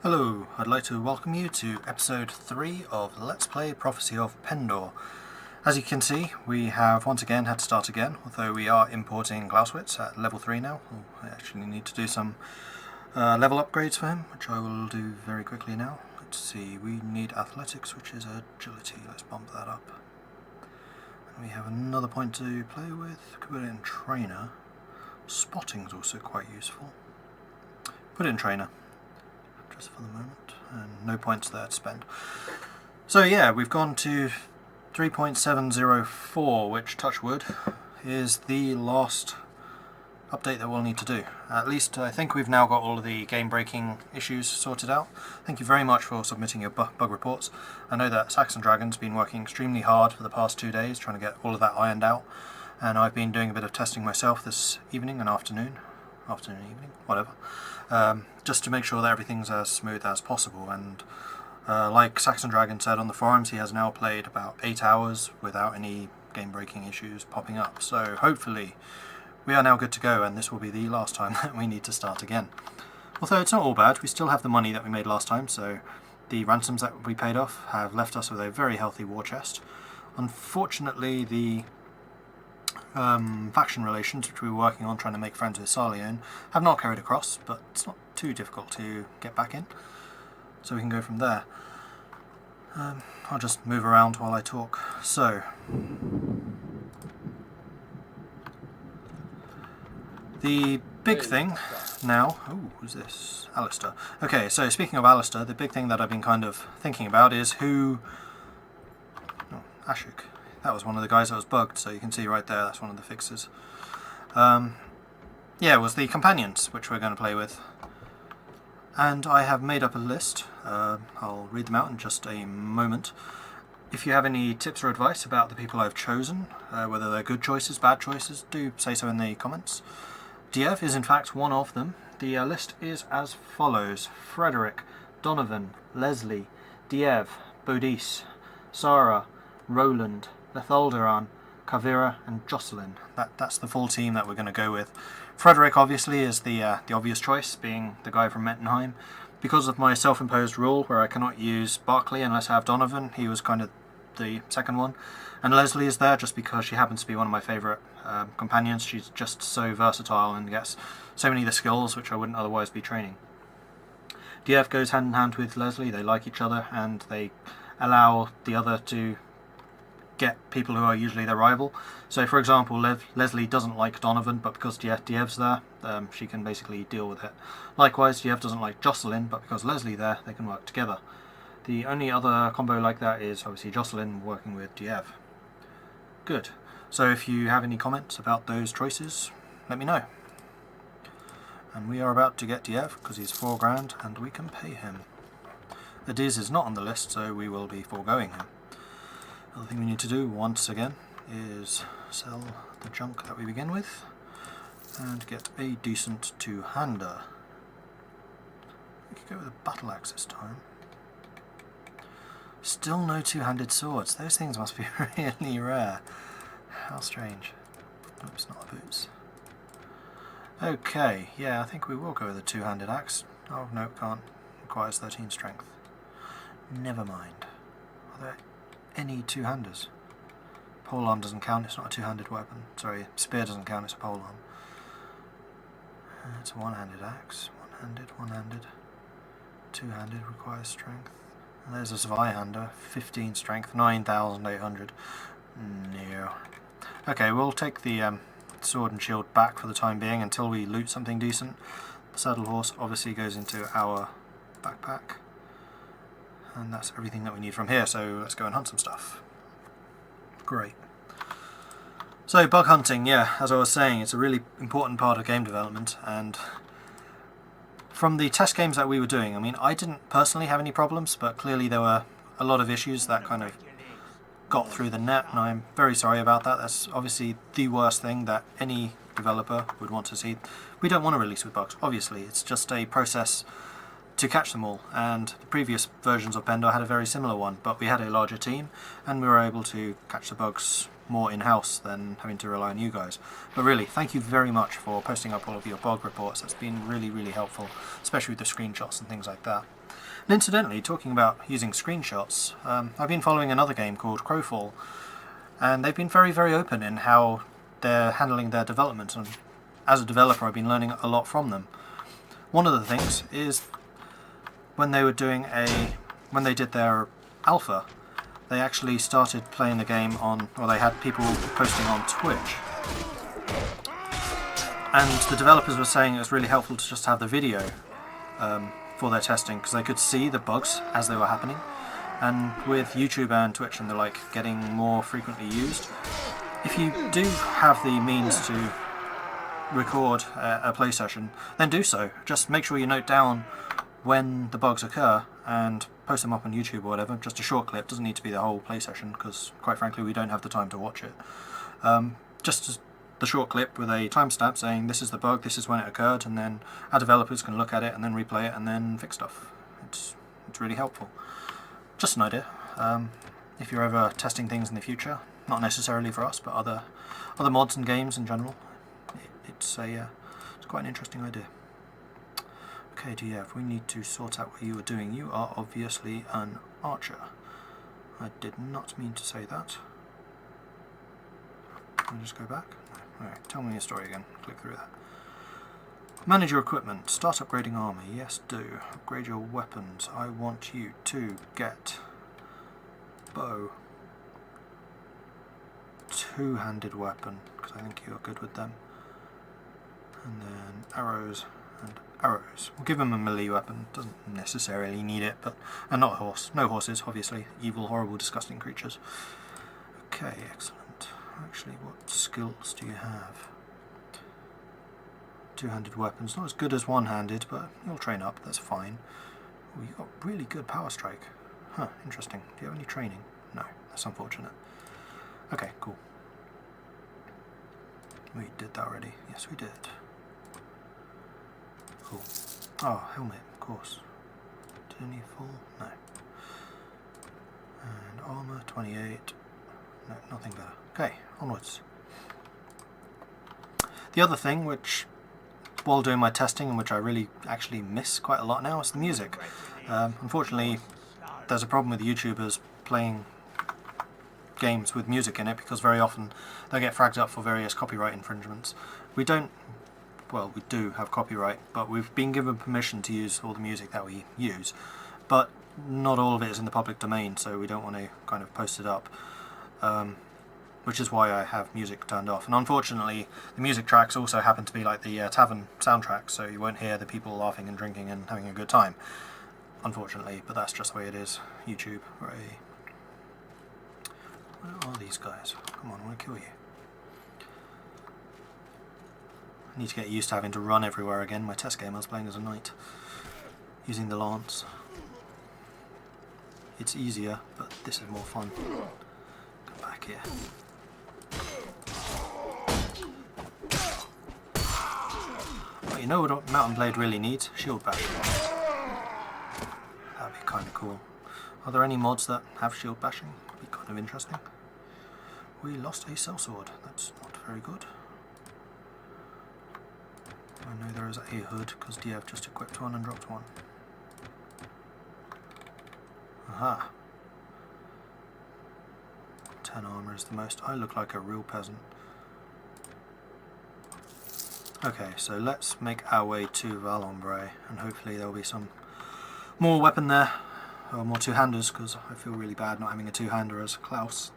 Hello, I'd like to welcome you to episode 3 of Let's Play Prophecy of Pendor. As you can see, we have once again had to start again, although we are importing Klaus at level 3 now. I actually need to do some level upgrades for him, which I will do very quickly now. Let's see, we need athletics, which is agility. Let's bump that up. And we have another point to play with. Could put it in trainer. Spotting's also quite useful. Put it in trainer. For the moment, and no points there to spend. So yeah, we've gone to 3.704, which, touch wood, is the last update that we'll need to do. At least I think we've now got all of the game-breaking issues sorted out. Thank you very much for submitting your bug reports. I know that Saxon Dragon's been working extremely hard for the past 2 days trying to get all of that ironed out, and I've been doing a bit of testing myself this evening and evening, whatever. Just to make sure that everything's as smooth as possible, and like Saxon Dragon said on the forums, he has now played about 8 hours without any game-breaking issues popping up, so hopefully we are now good to go, and this will be the last time that we need to start again. Although it's not all bad, we still have the money that we made last time, so the ransoms that we paid off have left us with a very healthy war chest. Unfortunately, the faction relations, which we were working on trying to make friends with Sarleon, have not carried across, but it's not too difficult to get back in, so we can go from there. I'll just move around while I talk. So, the big thing now... Oh, who's this? Alistair. Okay, so speaking of Alistair, the big thing that I've been kind of thinking about is who... Oh, Ashik. That was one of the guys that was bugged, so you can see right there, that's one of the fixes. Yeah, it was the companions, which we're going to play with. And I have made up a list. I'll read them out in just a moment. If you have any tips or advice about the people I've chosen, whether they're good choices, bad choices, do say so in the comments. Diev is in fact one of them. The list is as follows: Frederick, Donovan, Leslie, Diev, Bodis, Sarah, Roland, Lethalderan, Kavira and Jocelyn. That's the full team that we're going to go with. Frederick obviously is the obvious choice, being the guy from Mettenheim. Because of my self-imposed rule where I cannot use Barclay unless I have Donovan, he was kind of the second one. And Leslie is there just because she happens to be one of my favourite companions. She's just so versatile and gets so many of the skills which I wouldn't otherwise be training. DF goes hand in hand with Leslie. They like each other and they allow the other to get people who are usually their rival. So for example, Leslie doesn't like Donovan, but because Diev's there, she can basically deal with it. Likewise, Diev doesn't like Jocelyn, but because Leslie's there, they can work together. The only other combo like that is obviously Jocelyn working with Diev. Good. So if you have any comments about those choices, let me know. And we are about to get Diev because he's 4 grand and we can pay him. Adiz is not on the list, so we will be foregoing him. Other thing we need to do once again is sell the junk that we begin with and get a decent 2-hander. We could go with a battle axe this time. Still no 2-handed swords. Those things must be really rare. How strange. Oops, not the boots. Okay, yeah, I think we will go with a 2-handed axe. Oh no, can't. Requires 13 strength. Never mind. Are there any 2-handers? Polearm doesn't count, it's not a 2-handed weapon. Sorry, spear doesn't count, it's a polearm. It's a 1-handed axe. One-handed. 2-handed requires strength. And there's a Zweihander, 15 strength, 9,800. No. Okay, we'll take the sword and shield back for the time being until we loot something decent. The saddle horse obviously goes into our backpack. And that's everything that we need from here, so let's go and hunt some stuff. Great. So, bug hunting, yeah, as I was saying, it's a really important part of game development, and from the test games that we were doing, I mean, I didn't personally have any problems, but clearly there were a lot of issues that kind of got through the net, and I'm very sorry about that. That's obviously the worst thing that any developer would want to see. We don't want to release with bugs, obviously. It's just a process to catch them all, and the previous versions of Pendor had a very similar one, but we had a larger team and we were able to catch the bugs more in-house than having to rely on you guys. But really, thank you very much for posting up all of your bug reports. That's been really, really helpful, especially with the screenshots and things like that. And incidentally, talking about using screenshots, I've been following another game called Crowfall, and they've been very, very open in how they're handling their development, and as a developer I've been learning a lot from them. One of the things is when they did their alpha, they actually started playing the game on, or they had people posting on Twitch. And the developers were saying it was really helpful to just have the video for their testing, because they could see the bugs as they were happening. And with YouTube and Twitch, and they're like getting more frequently used, if you do have the means to record a play session, then do so. Just make sure you note down when the bugs occur and post them up on YouTube or whatever. Just a short clip, doesn't need to be the whole play session, because quite frankly we don't have the time to watch it. Just the short clip with a timestamp saying this is the bug, this is when it occurred, and then our developers can look at it and then replay it and then fix stuff. It's really helpful. Just an idea. If you're ever testing things in the future, not necessarily for us, but other mods and games in general, it's quite an interesting idea. Okay, DF, we need to sort out what you were doing. You are obviously an archer. I did not mean to say that. Can I just go back? No. Alright, tell me your story again. Click through that. Manage your equipment. Start upgrading armor. Yes, do. Upgrade your weapons. I want you to get bow. Two-handed weapon, because I think you're good with them. And then arrows and arrows. We'll give him a melee weapon. Doesn't necessarily need it, but not a horse. No horses, obviously. Evil, horrible, disgusting creatures. Okay, excellent. Actually, what skills do you have? Two-handed weapons. Not as good as one-handed, but you'll train up. That's fine. Oh, you got really good power strike. Huh, interesting. Do you have any training? No, that's unfortunate. Okay, cool. We did that already. Yes, we did. Cool. Oh, helmet, of course. Did any full? No. And armor, 28. No, nothing better. Okay, onwards. The other thing, which, while doing my testing, and which I really actually miss quite a lot now, is the music. Unfortunately, there's a problem with YouTubers playing games with music in it, because very often they get fragged up for various copyright infringements. We do have copyright, but we've been given permission to use all the music that we use, but not all of it is in the public domain, so we don't want to kind of post it up, which is why I have music turned off. And unfortunately the music tracks also happen to be like the tavern soundtrack, so you won't hear the people laughing and drinking and having a good time, unfortunately, but that's just the way it is. YouTube. Hooray. Where are these guys? Come on, I want to kill you. I need to get used to having to run everywhere again. My test game I was playing as a knight, using the lance. It's easier, but this is more fun. Come back here. But you know what Mountain Blade really needs? Shield Bash. That'd be kind of cool. Are there any mods that have shield bashing? That'd be kind of interesting. We lost a sellsword. That's not very good. I know there is a hood, because DF just equipped one and dropped one. Aha. 10 armor is the most. I look like a real peasant. Okay, so let's make our way to Valombre, and hopefully there'll be some more weapon there, or more two-handers, because I feel really bad not having a two-hander as Klaus.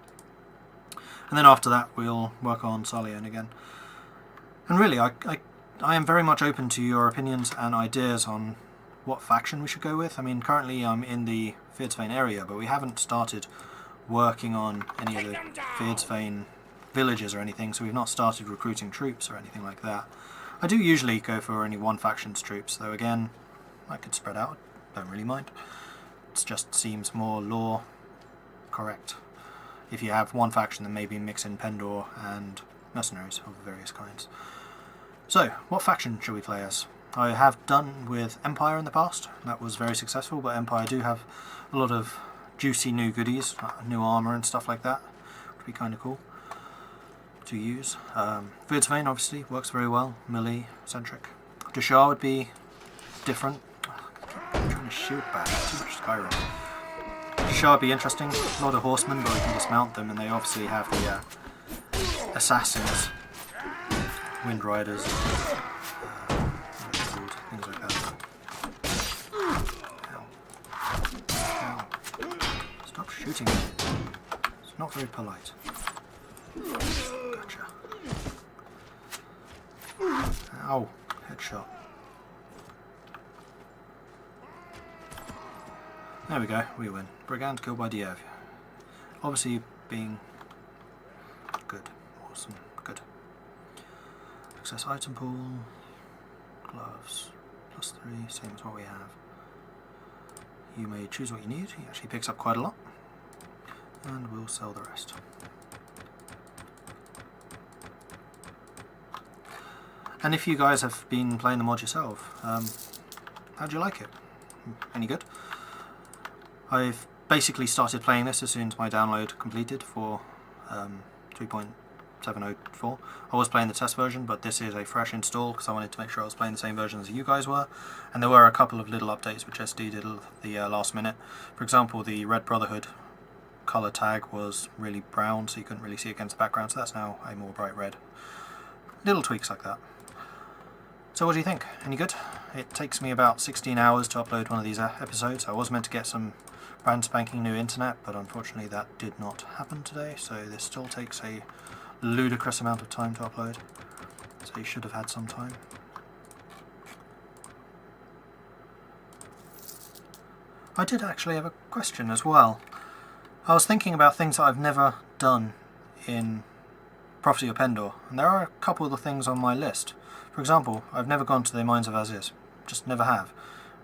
And then after that we'll work on Sarleon again. And really, I am very much open to your opinions and ideas on what faction we should go with. I mean, currently I'm in the Feardsvane area, but we haven't started working on any of the Feardsvane villages or anything, so we've not started recruiting troops or anything like that. I do usually go for only one faction's troops, though again, I could spread out, don't really mind. It just seems more lore correct. If you have one faction, then maybe mix in Pendor and mercenaries of various kinds. So, what faction should we play as? I have done with Empire in the past. That was very successful, but Empire do have a lot of juicy new goodies, new armour and stuff like that, which would be kind of cool to use. Feardsvane obviously works very well, melee centric. Deshar would be different. I'm trying to shield back. Too much Skyrim. Sure, be interesting. A lot of horsemen, but we can dismount them, and they obviously have the assassins, wind riders, things like that. Ow. Ow. Stop shooting me. It's not very polite. Gotcha. Ow. Headshot. There we go, we win. Brigand killed by Diev. Obviously being good. Awesome. Good. Access item pool. Gloves. +3, same as what we have. You may choose what you need. He actually picks up quite a lot. And we'll sell the rest. And if you guys have been playing the mod yourself, how do you like it? Any good? I've basically started playing this as soon as my download completed for 3.704. I was playing the test version, but this is a fresh install because I wanted to make sure I was playing the same version as you guys were. And there were a couple of little updates which SD did at the last minute. For example, the Red Brotherhood colour tag was really brown, so you couldn't really see against the background, so that's now a more bright red. Little tweaks like that. So what do you think? Any good? It takes me about 16 hours to upload one of these episodes. I was meant to get some brand spanking new internet, but unfortunately that did not happen today, so this still takes a ludicrous amount of time to upload. So you should have had some time. I did actually have a question as well. I was thinking about things that I've never done in Prophecy of Pendor, and there are a couple of the things on my list. For example, I've never gone to the Mines of Aziz. Just never have.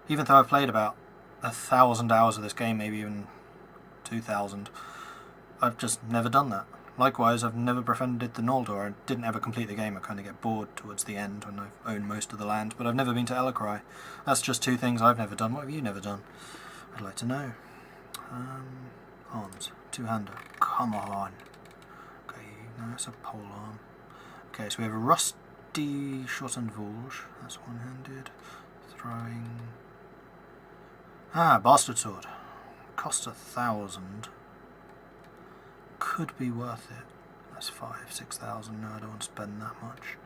Even though I've played about 1,000 hours of this game, maybe even 2,000, I've just never done that. Likewise, I've never befriended the Noldor. I didn't ever complete the game. I kind of get bored towards the end when I've owned most of the land, but I've never been to Elicry. That's just two things I've never done. What have you never done? I'd like to know. Arms. Two-hander. Come on. Okay, no, that's a pole arm. Okay, so we have a rusty shortened Volge. That's one-handed. Throwing... bastard sword. Cost 1,000. Could be worth it. That's 6,000. No, I don't want to spend that much.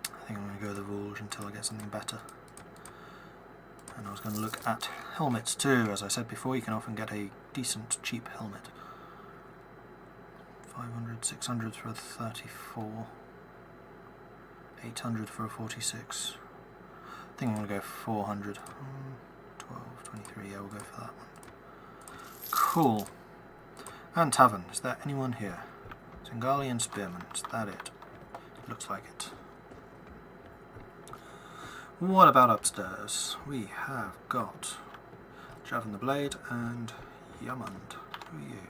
I think I'm going to go with the Volge until I get something better. And I was going to look at helmets too. As I said before, you can often get a decent, cheap helmet. 500, 600 for a 34. 800 for a 46. I think I'm going to go 400. 12, 23, yeah, we'll go for that one. Cool. And tavern. Is there anyone here? Zingalian Spearman. Is that it? Looks like it. What about upstairs? We have got Javan the Blade and Yamund. Who are you?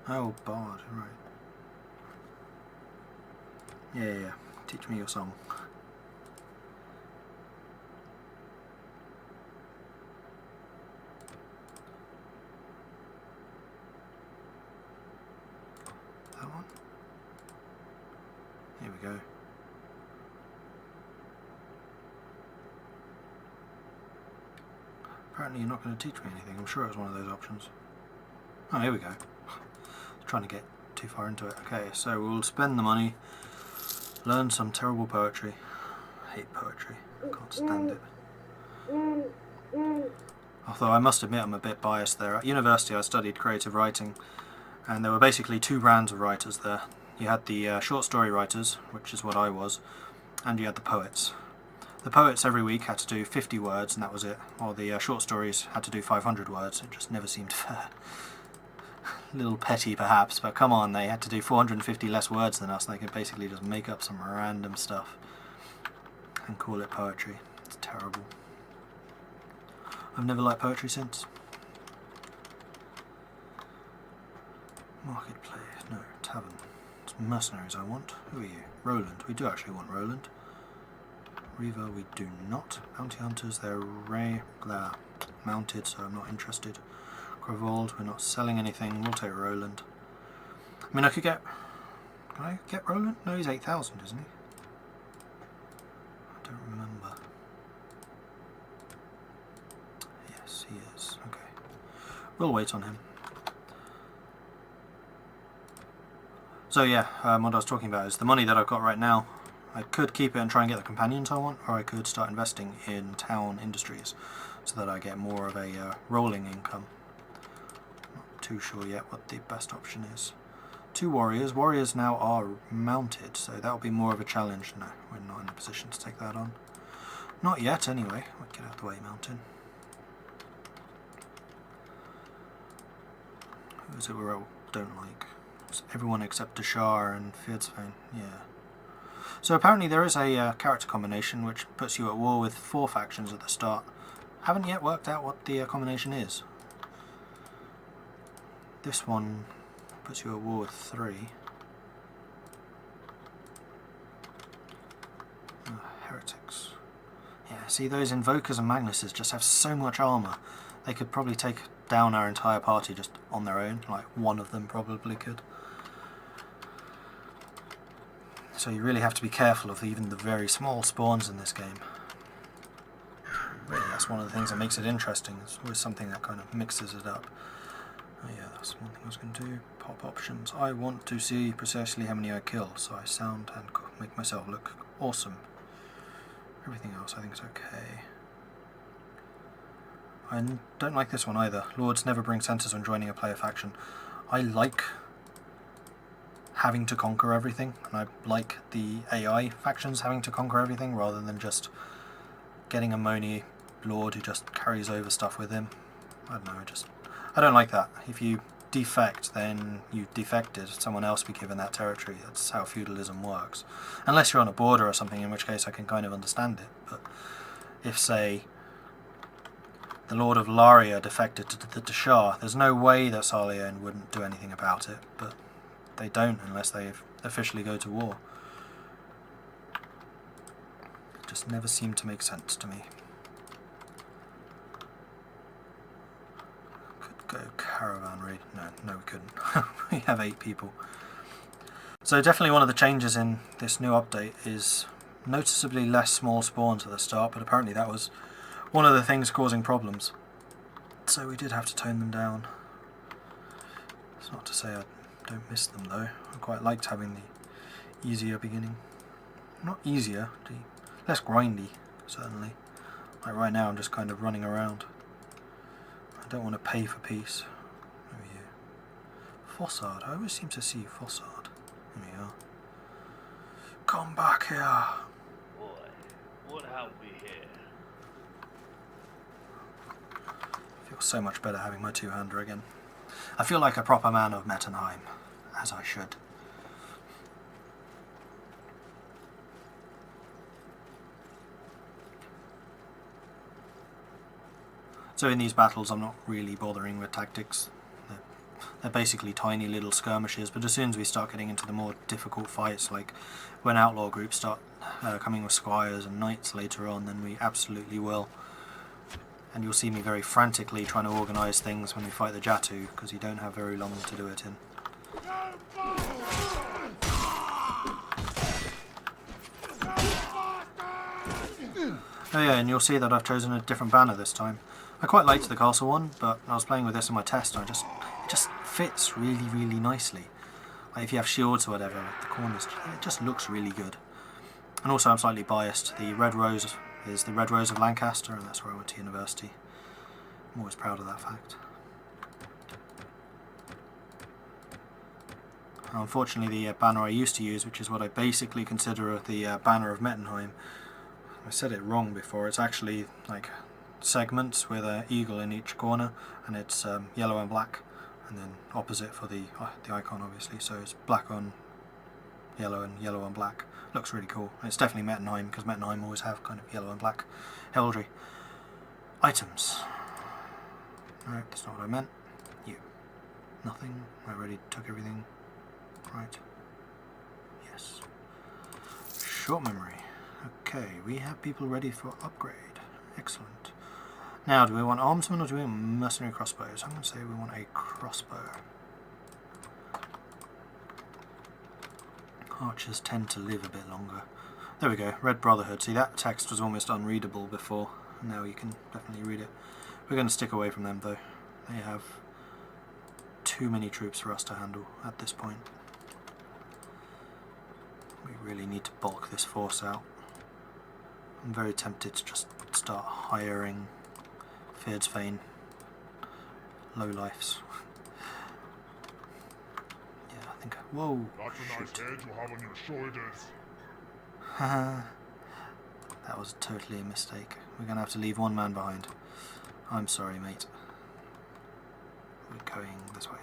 Oh, Bard, right. Yeah. Teach me your song. That one? Here we go. Apparently you're not going to teach me anything. I'm sure it was one of those options. Oh, here we go. I was trying to get too far into it. Okay, so we'll spend the money, learn some terrible poetry. I hate poetry. I can't stand it. Although I must admit I'm a bit biased there. At university I studied creative writing, and there were basically two brands of writers there. You had the short story writers, which is what I was, and you had the poets. The poets every week had to do 50 words and that was it, while the short stories had to do 500 words. It just never seemed fair. A little petty perhaps, but come on, they had to do 450 less words than us, and they could basically just make up some random stuff and call it poetry. It's terrible. I've never liked poetry since. Marketplace, no, tavern. It's mercenaries I want. Who are you? Roland. We do actually want Roland. Reaver we do not. Bounty hunters, they're mounted, so I'm not interested. Gravold, we're not selling anything. We'll take Roland. I mean, I could get... Can I get Roland? No, he's 8,000, isn't he? I don't remember. He is. Okay. We'll wait on him. So yeah, what I was talking about is the money that I've got right now. I could keep it and try and get the companions I want, or I could start investing in town industries so that I get more of a rolling income. Not too sure yet what the best option is. 2 warriors. Warriors now are mounted, so that'll be more of a challenge. No, we're not in a position to take that on. Not yet, anyway. We'll get out of the way, mountain. Who is it we don't like? It's everyone except Dashar and Fierdsvane. Yeah. So apparently there is a character combination which puts you at war with 4 factions at the start. Haven't yet worked out what the combination is. This one puts you at war with 3. Heretics. Yeah, see, those Invokers and Magnuses just have so much armour. They could probably take down our entire party just on their own. Like, one of them probably could. So you really have to be careful of even the very small spawns in this game. Really, that's one of the things that makes it interesting. It's always something that kind of mixes it up. Oh yeah, that's one thing I was going to do. Pop options. I want to see precisely how many I kill, so I sound and make myself look awesome. Everything else I think is okay. I don't like this one either. Lords never bring censors when joining a player faction. I like having to conquer everything, and I like the AI factions having to conquer everything rather than just getting a Moni Lord who just carries over stuff with him. I don't know, I don't like that. If you defect, then you defected. Someone else be given that territory. That's how feudalism works. Unless you're on a border or something, in which case I can kind of understand it. But if, say, the Lord of Laria defected to the Dashar, there's no way that Sarleon wouldn't do anything about it, but they don't unless they officially go to war. It just never seemed to make sense to me. Could go caravan raid. No we couldn't. We have 8 people. So definitely one of the changes in this new update is noticeably less small spawns at the start, but apparently that was one of the things causing problems. So we did have to tone them down. It's not to say I don't miss them though. I quite liked having the easier beginning. Not easier, less grindy, certainly. Like right now I'm just kind of running around. I don't want to pay for peace. Over here. Fossard. I always seem to see Fossard. Here we are. Come back here. Boy, what have we here? Feels so much better having my 2-hander again. I feel like a proper man of Mettenheim, as I should. So in these battles I'm not really bothering with tactics. They're basically tiny little skirmishes, but as soon as we start getting into the more difficult fights, like when outlaw groups start coming with squires and knights later on, then we absolutely will. And you'll see me very frantically trying to organise things when we fight the Jatu, because you don't have very long to do it in. Oh yeah, and you'll see that I've chosen a different banner this time. I quite liked the castle one, but I was playing with this in my test and it just fits really nicely. Like if you have shields or whatever, like the corners, it just looks really good. And also I'm slightly biased. The Red Rose is the Red Rose of Lancaster, and that's where I went to university. I'm always proud of that fact. Unfortunately, the banner I used to use, which is what I basically consider the banner of Mettenheim, I said it wrong before. It's actually like segments with an eagle in each corner, and it's yellow and black, and then opposite for the icon, obviously. So it's black on yellow and yellow on black. Looks really cool. And it's definitely Mettenheim, because Mettenheim always have kind of yellow and black heraldry. Items. No, that's not what I meant. You. Nothing. I already took everything. Right. Yes. Short memory. Okay, we have people ready for upgrade. Excellent. Now, do we want armsmen or do we want mercenary crossbows? I'm going to say we want a crossbow. Archers tend to live a bit longer. There we go, Red Brotherhood. See, that text was almost unreadable before. Now you can definitely read it. We're going to stick away from them though. They have too many troops for us to handle at this point. We really need to bulk this force out. I'm very tempted to just start hiring Feardsfane lowlifes. Yeah, I think. Whoa! That's a nice head you have on your shoulders. That was totally a mistake. We're going to have to leave one man behind. I'm sorry, mate. We're going this way.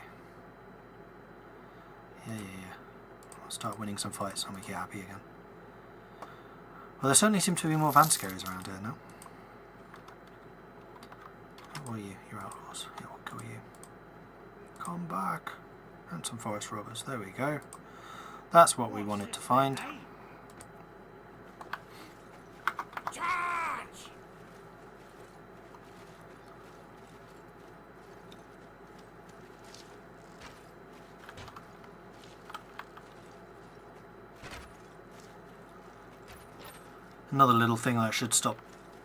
Yeah. I'll start winning some fights and make you happy again. Well, there certainly seem to be more Vanscaries around here now. What are you? You're outlaws. Yeah, what go you? Come back. And some forest robbers. There we go. That's what we wanted to find. Another little thing that I should stop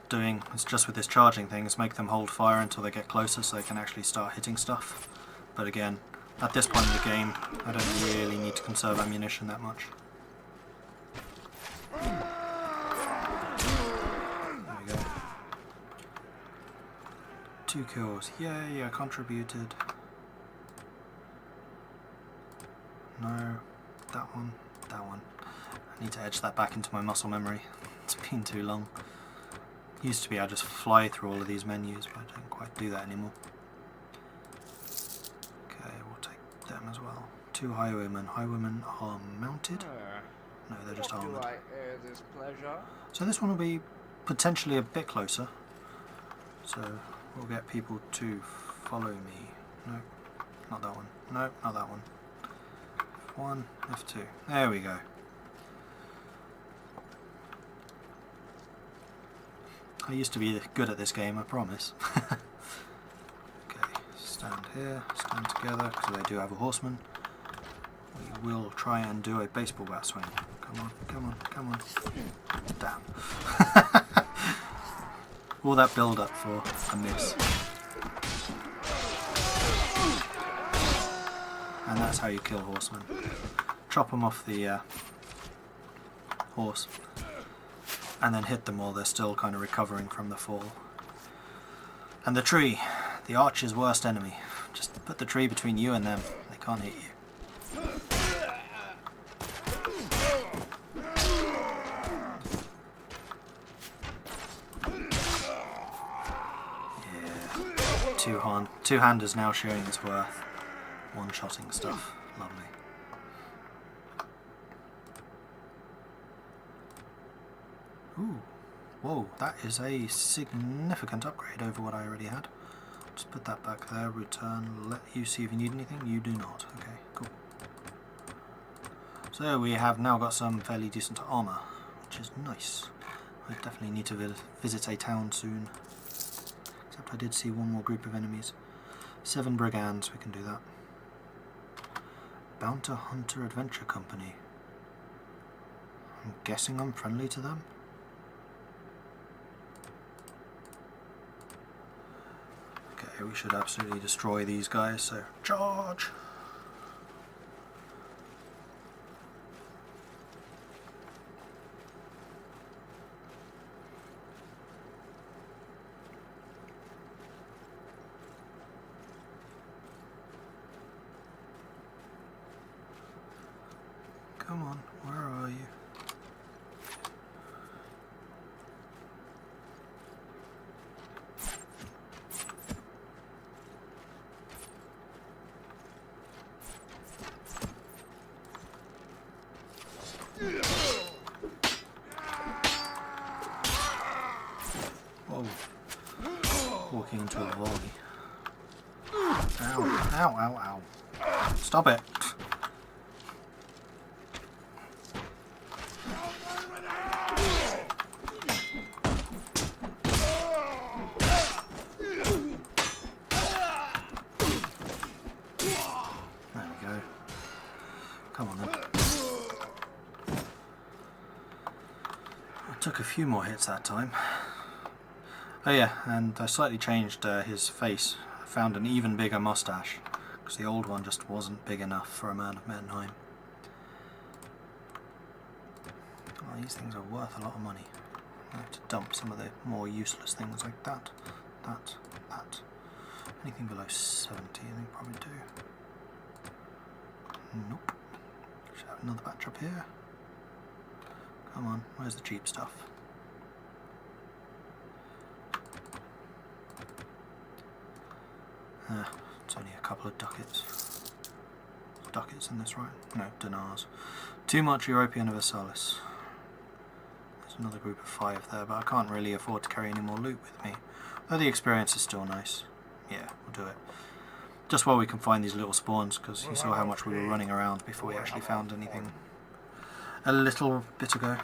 doing is just with this charging thing is make them hold fire until they get closer so they can actually start hitting stuff. But again, at this point in the game, I don't really need to conserve ammunition that much. There we go. 2 kills. Yay, I contributed. No, that one. I need to edge that back into my muscle memory. It's been too long. Used to be I just fly through all of these menus, but I don't quite do that anymore. Okay, we'll take them as well. 2 highwaymen. Highwaymen are mounted? No, they're just armoured. This pleasure? So this one will be potentially a bit closer. So we'll get people to follow me. No, not that one. No, not that one. F1, F2. There we go. I used to be good at this game, I promise. Okay, stand here, stand together, because they do have a horseman. We will try and do a baseball bat swing. Come on. Damn. All that build up for a miss. And that's how you kill horsemen. Chop them off the horse. And then hit them while they're still kind of recovering from the fall. And the tree, the archer's worst enemy. Just put the tree between you and them. They can't hit you. Yeah. Two-handers now showing its worth. One-shotting stuff. Lovely. Ooh, whoa, that is a significant upgrade over what I already had. Just put that back there, return, let you see if you need anything. You do not. Okay, cool. So we have now got some fairly decent armour, which is nice. I definitely need to visit a town soon. Except I did see one more group of enemies. 7 brigands, we can do that. Bounty Hunter Adventure Company. I'm guessing I'm friendly to them. Okay, we should absolutely destroy these guys, so charge! Come on, where are you? Whoa. Walking into a volley. Ow, ow, ow, ow. Stop it. There we go. Come on then. I took a few more hits that time. Oh yeah, and I slightly changed his face. I found an even bigger mustache, because the old one just wasn't big enough for a man of Mettenheim. Oh, these things are worth a lot of money. I have to dump some of the more useless things like that. Anything below 70 I think probably do. Nope. Should have another batch up here. Come on, where's the cheap stuff? It's only a couple of ducats. Ducats in this, right? No, dinars. Too much European Universalis. There's another group of 5 there, but I can't really afford to carry any more loot with me. Though the experience is still nice. Yeah, we'll do it. Just while we can find these little spawns, because you saw how much we were running around before we actually found anything a little bit ago.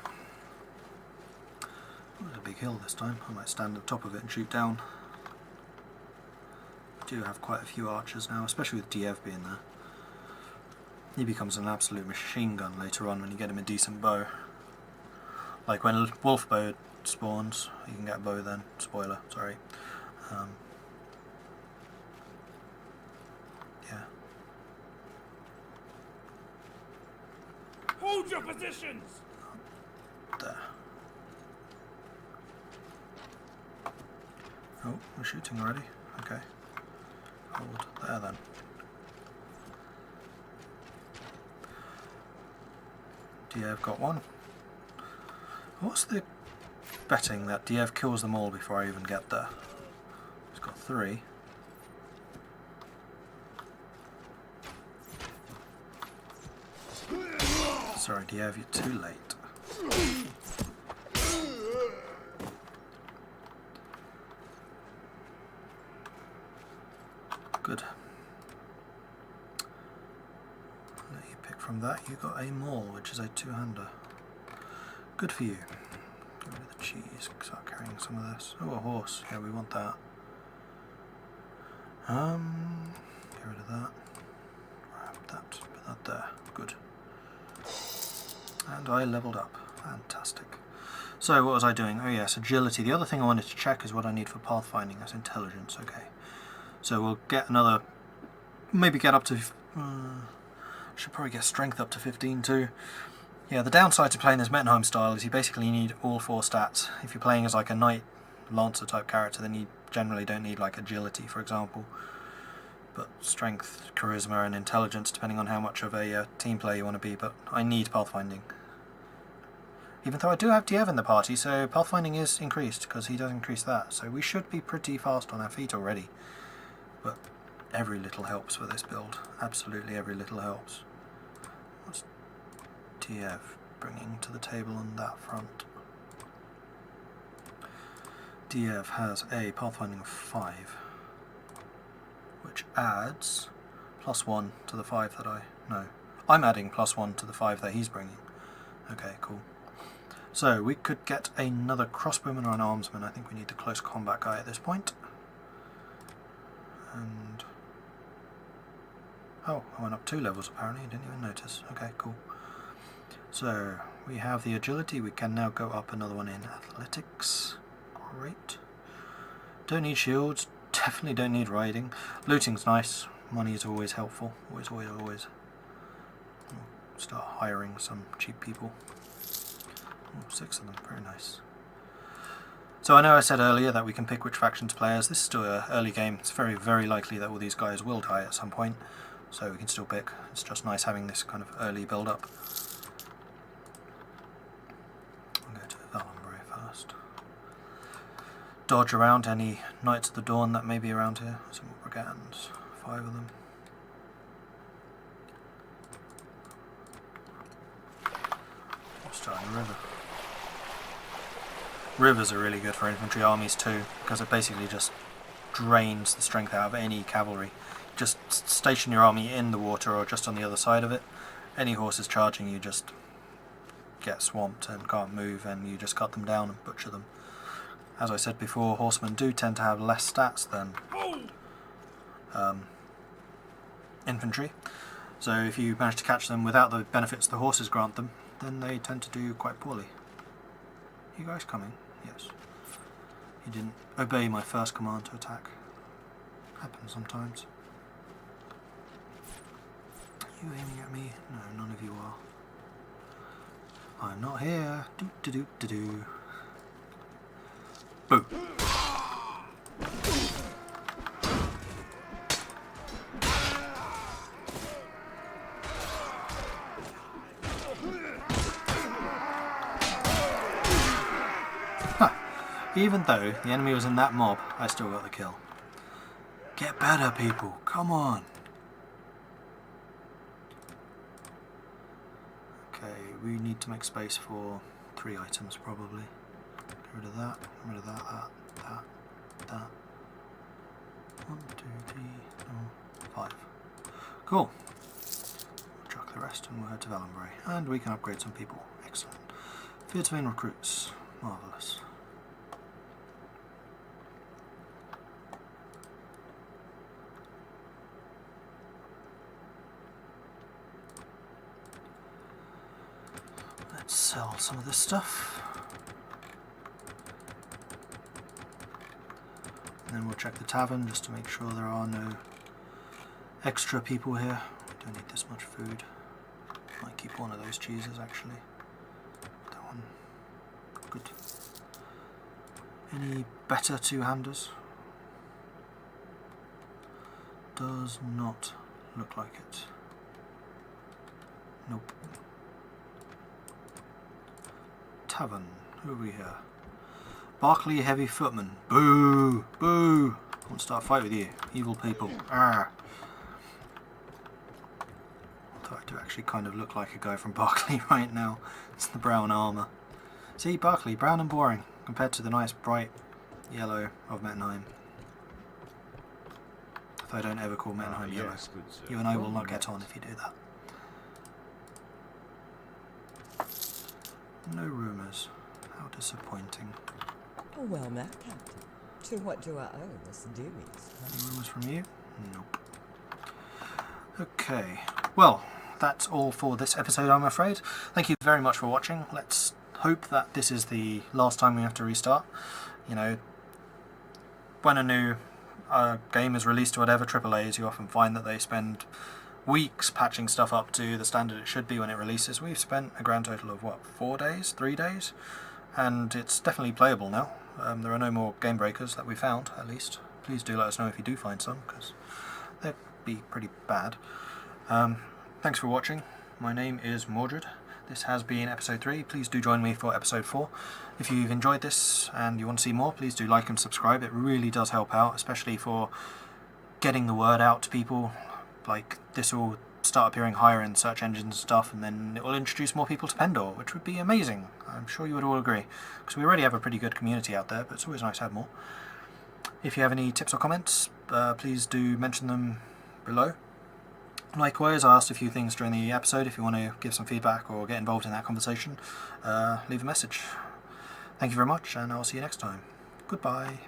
There's a big hill this time. I might stand on top of it and shoot down. I do have quite a few archers now, especially with DF being there. He becomes an absolute machine gun later on when you get him a decent bow. Like when wolf bow spawns, you can get a bow then. Spoiler, sorry. Yeah. Hold your positions! There. Oh, we're shooting already? Okay. Hold there then. Diev got one. What's the betting that Diev kills them all before I even get there? He's got 3. Sorry Diev, you're too late. Good. Let you pick from that. You got a maul, which is a 2-hander. Good for you. Get rid of the cheese. Start carrying some of this. Oh, a horse. Yeah, we want that. Get rid of that. Grab that. Put that there. Good. And I leveled up. Fantastic. So what was I doing? Oh yes, agility. The other thing I wanted to check is what I need for pathfinding. That's intelligence. Okay. So we'll get another, maybe get up to, should probably get strength up to 15 too. Yeah, the downside to playing this Mettenheim style is you basically need all 4 stats. If you're playing as like a knight lancer type character, then you generally don't need like agility, for example. But strength, charisma and intelligence, depending on how much of a team player you want to be, but I need pathfinding. Even though I do have Diev in the party, so pathfinding is increased, because he does increase that. So we should be pretty fast on our feet already. But every little helps for this build. Absolutely every little helps. What's TF bringing to the table on that front? DF has a pathfinding of 5, which adds +1 to the 5 that I'm adding +1 to the 5 that he's bringing. Okay, cool. So we could get another crossbowman or an armsman. I think we need the close combat guy at this point. And oh, I went up 2 levels apparently, I didn't even notice. Okay, cool. So we have the agility, we can now go up another one in athletics. Great. Don't need shields, definitely don't need riding. Looting's nice, money is always helpful. Always. Start hiring some cheap people. Oh, 6 of them, very nice. So I know I said earlier that we can pick which faction to play as. This is still an early game. It's very, very likely that all these guys will die at some point. So we can still pick. It's just nice having this kind of early build-up. I'll go to Valumbre first. Dodge around any Knights of the Dawn that may be around here. Some more brigands. 5 of them. What's starting the river? Rivers are really good for infantry armies too, because it basically just drains the strength out of any cavalry. Just station your army in the water or just on the other side of it. Any horses charging you just get swamped and can't move, and you just cut them down and butcher them. As I said before, horsemen do tend to have less stats than infantry. So if you manage to catch them without the benefits the horses grant them, then they tend to do quite poorly. You guys coming? Yes. He didn't obey my first command to attack. Happens sometimes. You aiming at me? No, none of you are. I'm not here. Do do do do do. Boo. Even though the enemy was in that mob, I still got the kill. Get better, people. Come on. Okay, we need to make space for 3 items, probably. Get rid of that, get rid of that. 1, 2, 3, 4, 5. Cool. We'll chuck the rest and we'll head to Valenbury. And we can upgrade some people. Excellent. Fear to main recruits. Marvellous. Let's sell some of this stuff. And then we'll check the tavern just to make sure there are no extra people here. We don't need this much food. Might keep one of those cheeses actually. That one. Good. Any better two-handers? Does not look like it. Nope. Tavern. Who are we here? Barclay Heavy Footman. Boo! Boo! I want to start a fight with you. Evil people. Arrgh. Although I do actually kind of look like a guy from Barclay right now. It's the brown armour. See, Barclay, brown and boring, compared to the nice bright yellow of Mettenheim. If I don't ever call Mettenheim yellow. Yes, good sir. You and I will not get on if you do that. No rumours. How disappointing. Oh, well met, Captain. To what do I owe this duties? Any rumours from you? Nope. Okay. Well, that's all for this episode, I'm afraid. Thank you very much for watching. Let's hope that this is the last time we have to restart. You know, when a new game is released or whatever, AAAs, you often find that they spend weeks patching stuff up to the standard it should be when it releases. We've spent a grand total of, what, 4 days? 3 days? And it's definitely playable now. There are no more game breakers that we found, at least. Please do let us know if you do find some, because they'd be pretty bad. Thanks for watching. My name is Mordred. This has been episode 3. Please do join me for episode 4. If you've enjoyed this and you want to see more, please do like and subscribe. It really does help out, especially for getting the word out to people. Like, this will start appearing higher in search engines and stuff, and then it will introduce more people to Pendor, which would be amazing. I'm sure you would all agree, because we already have a pretty good community out there, but it's always nice to have more. If you have any tips or comments, please do mention them below. Likewise, I asked a few things during the episode. If you want to give some feedback or get involved in that conversation, leave a message. Thank you very much, and I'll see you next time. Goodbye.